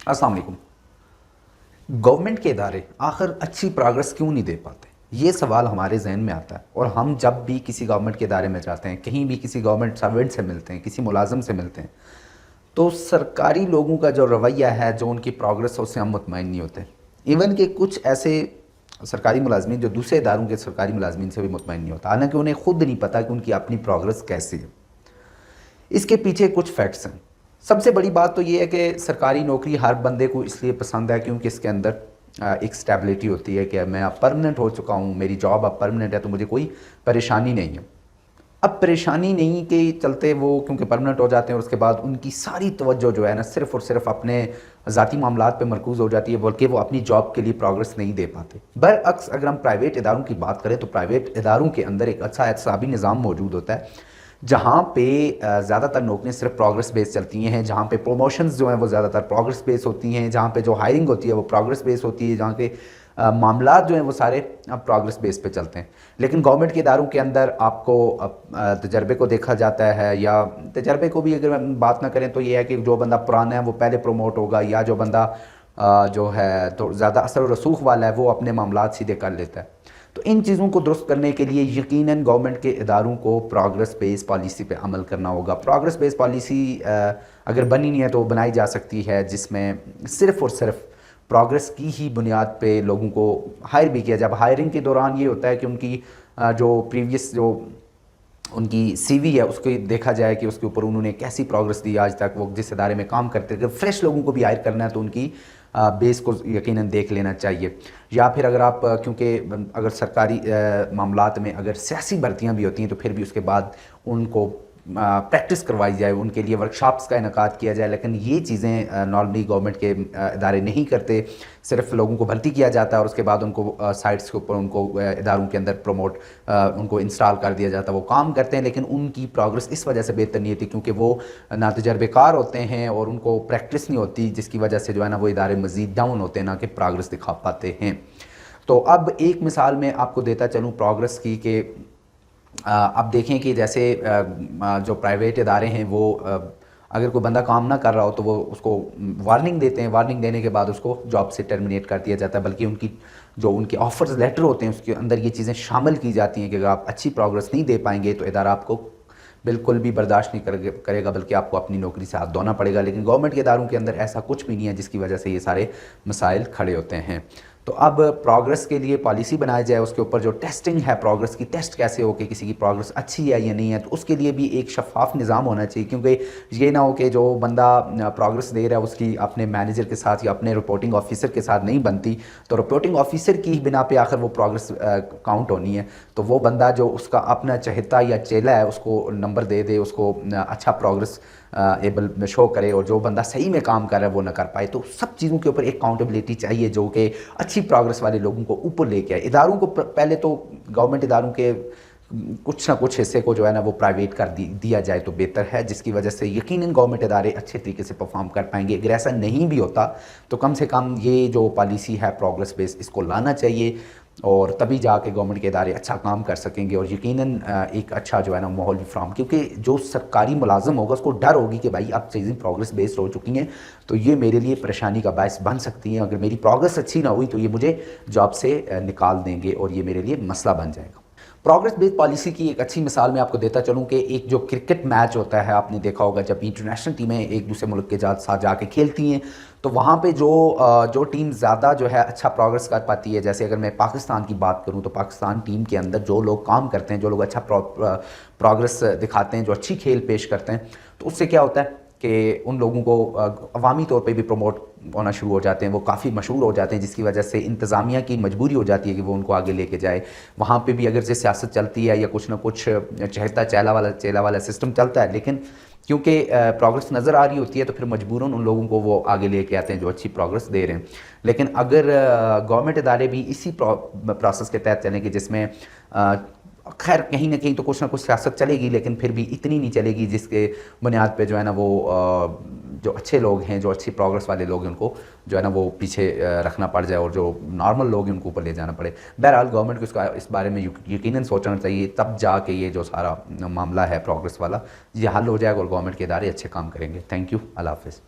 अस्सलाम वालेकुम। गवर्नमेंट के इदारे आखिर अच्छी प्रोग्रेस क्यों नहीं दे पाते, ये सवाल हमारे जहन में आता है। और हम जब भी किसी गवर्नमेंट के इदारे में जाते हैं, कहीं भी किसी गवर्नमेंट सर्वेंट से मिलते हैं, किसी मुलाजिम से मिलते हैं, तो सरकारी लोगों का जो रवैया है, जो उनकी प्रोग्रेस है, उससे हम मुतमईन नहीं होते। इवन कि कुछ ऐसे सरकारी मुलाजमीन जो दूसरे इदारों के सरकारी मुलाजमीन से भी मुतमईन नहीं होता, हालांकि उन्हें खुद नहीं पता कि उनकी अपनी प्रोग्रेस कैसी है। इसके पीछे कुछ फैक्ट्स हैं। सबसे बड़ी बात तो ये है कि सरकारी नौकरी हर बंदे को इसलिए पसंद है क्योंकि इसके अंदर एक स्टेबिलिटी होती है कि मैं अब परमानेंट हो चुका हूँ, मेरी जॉब अब परमानेंट है, तो मुझे कोई परेशानी नहीं है। अब परेशानी नहीं के चलते वो क्योंकि परमानेंट हो जाते हैं और उसके बाद उनकी सारी तवज्जो जो है ना सिर्फ़ और सिर्फ अपने ज़ाती मामलात पे मरकूज़ हो जाती है, बल्कि वो अपनी जॉब के लिए प्रोग्रेस नहीं दे पाते। बरअक्स अगर हम प्राइवेट इदारों की बात करें तो प्राइवेट इदारों के अंदर एक अच्छा एहतसाबी निज़ाम मौजूद होता है, जहाँ पे ज़्यादातर नौकरियाँ सिर्फ प्रोग्रेस बेस चलती हैं, जहाँ पे प्रमोशंस जो हैं वो ज़्यादातर प्रोग्रेस बेस होती हैं, जहाँ पे जो हायरिंग होती है वो प्रोग्रेस बेस होती है, जहाँ के मामलात जो हैं वो सारे प्रोग्रेस बेस पे चलते हैं। लेकिन गवर्नमेंट के इदारों के अंदर आपको तजर्बे को देखा जाता है, या तजर्बे को भी अगर हम बात ना करें तो ये है कि जो बंदा पुराना है वो पहले प्रमोट होगा, या जो बंदा जो है तो ज़्यादा असर और रसूख वाला है वो अपने मामलात सीधे कर लेता है। तो इन चीज़ों को दुरुस्त करने के लिए यकीनन गवर्नमेंट के इदारों को प्रोग्रेस बेस पॉलिसी पे अमल करना होगा। प्रोग्रेस बेस पॉलिसी अगर बनी नहीं है तो बनाई जा सकती है, जिसमें सिर्फ़ और सिर्फ प्रोग्रेस की ही बुनियाद पे लोगों को हायर भी किया। जब हायरिंग के दौरान ये होता है कि उनकी जो प्रीवियस जो उनकी सीवी है उसको देखा जाए कि उसके ऊपर उन्होंने कैसी प्रोग्रेस दी आज तक, वो जिस इदारे में काम करते थे। फ्रेश लोगों को भी हायर करना है तो उनकी बेस को यकीनन देख लेना चाहिए। या फिर अगर आप क्योंकि अगर सरकारी मामलात में अगर सियासी भर्तियाँ भी होती हैं तो फिर भी उसके बाद उनको प्रैक्टिस करवाई जाए, उनके लिए वर्कशॉप्स का इनेकाद किया जाए। लेकिन ये चीज़ें नॉर्मली गवर्नमेंट के इदारे नहीं करते। सिर्फ लोगों को भर्ती किया जाता है और उसके बाद उनको साइट्स के ऊपर उनको इदारों के अंदर प्रमोट उनको इंस्टॉल कर दिया जाता है। वो काम करते हैं लेकिन उनकी प्रोग्रेस इस वजह से बेहतर नहीं होती क्योंकि वो ना तजर्बेकार होते हैं और उनको प्रैक्टिस नहीं होती, जिसकी वजह से जो है ना वो इदारे मज़ीद डाउन होते हैं, ना कि प्रोग्रेस दिखा पाते हैं। तो अब एक मिसाल मैं आपको देता चलूँ प्रोग्रेस की कि अब देखें कि जैसे जो प्राइवेट इदारे हैं वो अगर कोई बंदा काम ना कर रहा हो तो वो उसको वार्निंग देते हैं। वार्निंग देने के बाद उसको जॉब से टर्मिनेट कर दिया जाता है, बल्कि उनकी जो उनके ऑफर्स लेटर होते हैं उसके अंदर ये चीज़ें शामिल की जाती हैं कि अगर आप अच्छी प्रोग्रेस नहीं दे पाएंगे तो इदारा आपको बिल्कुल भी बर्दाश्त नहीं करेगा, बल्कि आपको अपनी नौकरी से हाथ धोना पड़ेगा। लेकिन गवर्नमेंट के इदारों के अंदर ऐसा कुछ भी नहीं है, जिसकी वजह से ये सारे मसाइल खड़े होते हैं। तो अब प्रोग्रेस के लिए पॉलिसी बनाई जाए, उसके ऊपर जो टेस्टिंग है प्रोग्रेस की, टेस्ट कैसे हो कि किसी की प्रोग्रेस अच्छी है या नहीं है, तो उसके लिए भी एक शफाफ निज़ाम होना चाहिए। क्योंकि ये ना हो कि जो बंदा प्रोग्रेस दे रहा है उसकी अपने मैनेजर के साथ या अपने रिपोर्टिंग ऑफिसर के साथ नहीं बनती, तो रिपोर्टिंग ऑफिसर की बिना पे आखिर वो प्रोग्रेस काउंट होनी है। तो वो बंदा जो उसका अपना चहेता या चेला है उसको नंबर दे दे, उसको अच्छा प्रोग्रेस एबल शो करे, और जो बंदा सही में काम कर रहा है वो ना कर पाए। तो सब चीज़ों के ऊपर एक अकाउंटेबिलिटी चाहिए जो कि अच्छी प्रोग्रेस वाले लोगों को ऊपर लेके आए। इदारों को पहले तो गवर्नमेंट इदारों के कुछ ना कुछ हिस्से को जो है ना वो प्राइवेट कर दिया जाए तो बेहतर है, जिसकी वजह से यकीनन गवर्नमेंट इदारे अच्छे तरीके से परफॉर्म कर पाएंगे। अगर ऐसा नहीं भी होता तो कम से कम ये जो पॉलिसी है प्रोग्रेस बेस, इसको लाना चाहिए, और तभी जाके गवर्नमेंट के इदारे अच्छा काम कर सकेंगे और यकीनन एक अच्छा जो है ना माहौल भी फ्राहम। क्योंकि जो सरकारी मुलाजम होगा उसको डर होगी कि भाई अब चीज़ें प्रोग्रेस बेस्ड हो चुकी हैं तो ये मेरे लिए परेशानी का बायस बन सकती हैं। अगर मेरी प्रोग्रेस अच्छी ना हुई तो ये मुझे जॉब से निकाल देंगे और ये मेरे लिए मसला बन जाएगा। प्रोग्रेस बेस्ड पॉलिसी की एक अच्छी मिसाल मैं आपको देता चलूँ कि एक जो क्रिकेट मैच होता है, आपने देखा होगा जब इंटरनेशनल टीमें एक दूसरे मुल्क के साथ जाके खेलती हैं तो वहाँ पे जो टीम ज़्यादा जो है अच्छा प्रोग्रेस कर पाती है। जैसे अगर मैं पाकिस्तान की बात करूँ तो पाकिस्तान टीम के अंदर जो लोग काम करते हैं, जो लोग अच्छा प्रोग्रेस दिखाते हैं, जो अच्छी खेल पेश करते हैं, तो उससे क्या होता है कि उन लोगों को अवामी तौर पे भी प्रमोट होना शुरू हो जाते हैं, वो काफ़ी मशहूर हो जाते हैं, जिसकी वजह से इंतज़ामिया की मजबूरी हो जाती है कि वो उनको आगे लेके जाए। वहाँ पे भी अगर से सियासत चलती है या कुछ ना कुछ चहता चेला वाला सिस्टम चलता है, लेकिन क्योंकि प्रोग्रेस नज़र आ रही होती है तो फिर मजबूरन उन लोगों को वो आगे लेके आते हैं जो अच्छी प्रोग्रेस दे रहे हैं। लेकिन अगर गवर्नमेंट इदारे भी इसी प्रोसेस के तहत चलेंगे जिसमें खैर कहीं ना कहीं तो कुछ ना कुछ सियासत चलेगी, लेकिन फिर भी इतनी नहीं चलेगी जिसके बुनियाद पे जो है ना वो जो अच्छे लोग हैं, जो अच्छी प्रोग्रेस वाले लोग हैं, उनको जो है ना वो पीछे रखना पड़ जाए और जो नॉर्मल लोग हैं उनको ऊपर ले जाना पड़े। बहरहाल गवर्नमेंट को इस बारे में यकीनन सोचना चाहिए, तब जाके ये जो सारा मामला है प्रोग्रेस वाला ये हल हो जाएगा और गवर्नमेंट के इदारे अच्छे काम करेंगे। थैंक यू, अल्लाह हाफ़िज़।